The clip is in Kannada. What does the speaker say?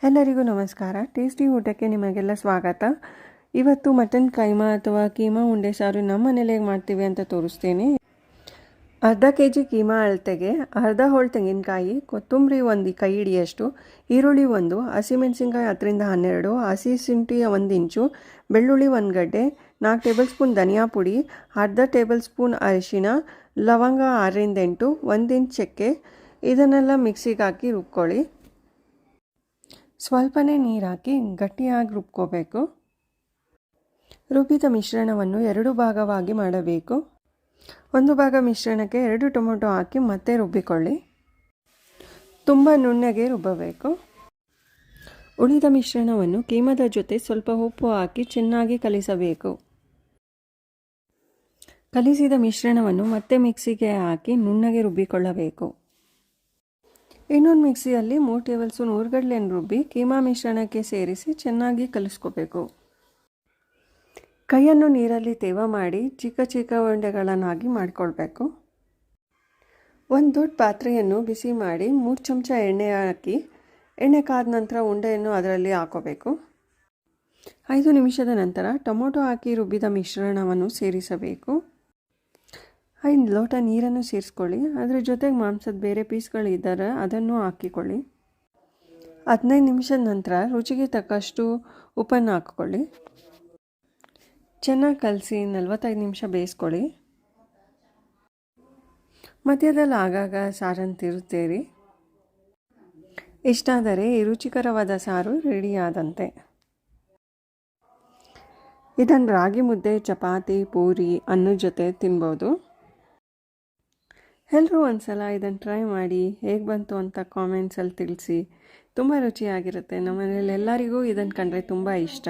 ಎಲ್ಲರಿಗೂ ನಮಸ್ಕಾರ. ಟೇಸ್ಟಿ ಊಟಕ್ಕೆ ನಿಮಗೆಲ್ಲ ಸ್ವಾಗತ. ಇವತ್ತು ಮಟನ್ ಕೈಮಾ ಅಥವಾ ಕೀಮಾ ಉಂಡೆ ಸಾರು ನಮ್ಮ ಮನೇಲಿ ಹೇಗೆ ಮಾಡ್ತೀವಿ ಅಂತ ತೋರಿಸ್ತೀನಿ. ಅರ್ಧ kg ಕೀಮಾ ಅಳತೆಗೆ ಅರ್ಧ ಹೋಳು ತೆಂಗಿನಕಾಯಿ, ಕೊತ್ತಂಬರಿ ಒಂದು ಕೈ ಹಿಡಿಯಷ್ಟು, ಈರುಳ್ಳಿ 1, ಹಸಿಮೆಣಸಿನ್ಕಾಯಿ 10-12, ಹಸಿ ಶುಂಠಿ 1 ಇಂಚು, ಬೆಳ್ಳುಳ್ಳಿ 1 ಗಡ್ಡೆ, 4 ಟೇಬಲ್ ಸ್ಪೂನ್ ಧನಿಯಾ ಪುಡಿ, ಅರ್ಧ ಟೇಬಲ್ ಸ್ಪೂನ್ ಅರಿಶಿನ, ಲವಂಗ 6-8, 1 ಇಂಚ್ ಚಕ್ಕೆ. ಇದನ್ನೆಲ್ಲ ಮಿಕ್ಸಿಗೆ ಹಾಕಿ ರುಬ್ಕೊಳ್ಳಿ. ಸ್ವಲ್ಪನೇ ನೀರು ಹಾಕಿ ಗಟ್ಟಿಯಾಗಿ ರುಬ್ಕೋಬೇಕು. ರುಬ್ಬಿದ ಮಿಶ್ರಣವನ್ನು 2 ಭಾಗವಾಗಿ ಮಾಡಬೇಕು. ಒಂದು ಭಾಗ ಮಿಶ್ರಣಕ್ಕೆ 2 ಟೊಮೊಟೊ ಹಾಕಿ ಮತ್ತೆ ರುಬ್ಬಿಕೊಳ್ಳಿ. ತುಂಬ ನುಣ್ಣಗೆ ರುಬ್ಬಬೇಕು. ಉಳಿದ ಮಿಶ್ರಣವನ್ನು ಕೀಮದ ಜೊತೆ ಸ್ವಲ್ಪ ಉಪ್ಪು ಹಾಕಿ ಚೆನ್ನಾಗಿ ಕಲಿಸಬೇಕು. ಕಲಿಸಿದ ಮಿಶ್ರಣವನ್ನು ಮತ್ತೆ ಮಿಕ್ಸಿಗೆ ಹಾಕಿ ನುಣ್ಣಗೆ ರುಬ್ಬಿಕೊಳ್ಳಬೇಕು. ಇನ್ನೊಂದು ಮಿಕ್ಸಿಯಲ್ಲಿ 3 ಟೇಬಲ್ ಸ್ಪೂನ್ ಹುರ್ಗಡ್ಲೆಯನ್ನು ರುಬ್ಬಿ ಕೀಮಾ ಮಿಶ್ರಣಕ್ಕೆ ಸೇರಿಸಿ ಚೆನ್ನಾಗಿ ಕಲಿಸ್ಕೋಬೇಕು. ಕೈಯನ್ನು ನೀರಲ್ಲಿ ತೇವ ಮಾಡಿ ಚಿಕ್ಕ ಚಿಕ್ಕ ಉಂಡೆಗಳನ್ನಾಗಿ ಮಾಡಿಕೊಳ್ಬೇಕು. ಒಂದು ದೊಡ್ಡ ಪಾತ್ರೆಯನ್ನು ಬಿಸಿ ಮಾಡಿ 3 ಚಮಚ ಎಣ್ಣೆ ಹಾಕಿ, ಎಣ್ಣೆ ಕಾದ ನಂತರ ಉಂಡೆಯನ್ನು ಅದರಲ್ಲಿ ಹಾಕೋಬೇಕು. 5 ನಿಮಿಷದ ನಂತರ ಟೊಮೊಟೊ ಹಾಕಿ ರುಬ್ಬಿದ ಮಿಶ್ರಣವನ್ನು ಸೇರಿಸಬೇಕು. 5 ಲೋಟ ನೀರನ್ನು ಸೇರಿಸ್ಕೊಳ್ಳಿ. ಅದರ ಜೊತೆಗೆ ಮಾಂಸದ ಬೇರೆ ಪೀಸ್ಗಳಿದ್ದರೆ ಅದನ್ನು ಹಾಕಿಕೊಳ್ಳಿ. 15 ನಿಮಿಷದ ನಂತರ ರುಚಿಗೆ ತಕ್ಕಷ್ಟು ಉಪ್ಪನ್ನು ಹಾಕ್ಕೊಳ್ಳಿ. ಚೆನ್ನಾಗಿ ಕಲಸಿ 45 ನಿಮಿಷ ಬೇಯಿಸ್ಕೊಳ್ಳಿ. ಮಧ್ಯದಲ್ಲಿ ಆಗಾಗ ಸಾರನ್ನು ತಿರುತ್ತೇರಿ. ಇಷ್ಟಾದರೆ ಈ ರುಚಿಕರವಾದ ಸಾರು ರೆಡಿಯಾದಂತೆ. ಇದನ್ನು ರಾಗಿ ಮುದ್ದೆ, ಚಪಾತಿ, ಪೂರಿ, ಅನ್ನದ ಜೊತೆ ತಿನ್ಬೋದು. ಎಲ್ಲರೂ ಒಂದ್ಸಲ ಇದನ್ನು ಟ್ರೈ ಮಾಡಿ ಹೇಗೆ ಬಂತು ಅಂತ ಕಾಮೆಂಟ್ಸಲ್ಲಿ ತಿಳಿಸಿ. ತುಂಬ ರುಚಿಯಾಗಿರುತ್ತೆ. ನಮ್ಮನೇಲಿ ಎಲ್ಲರಿಗೂ ಇದನ್ನು ಕಂಡ್ರೆ ತುಂಬ ಇಷ್ಟ.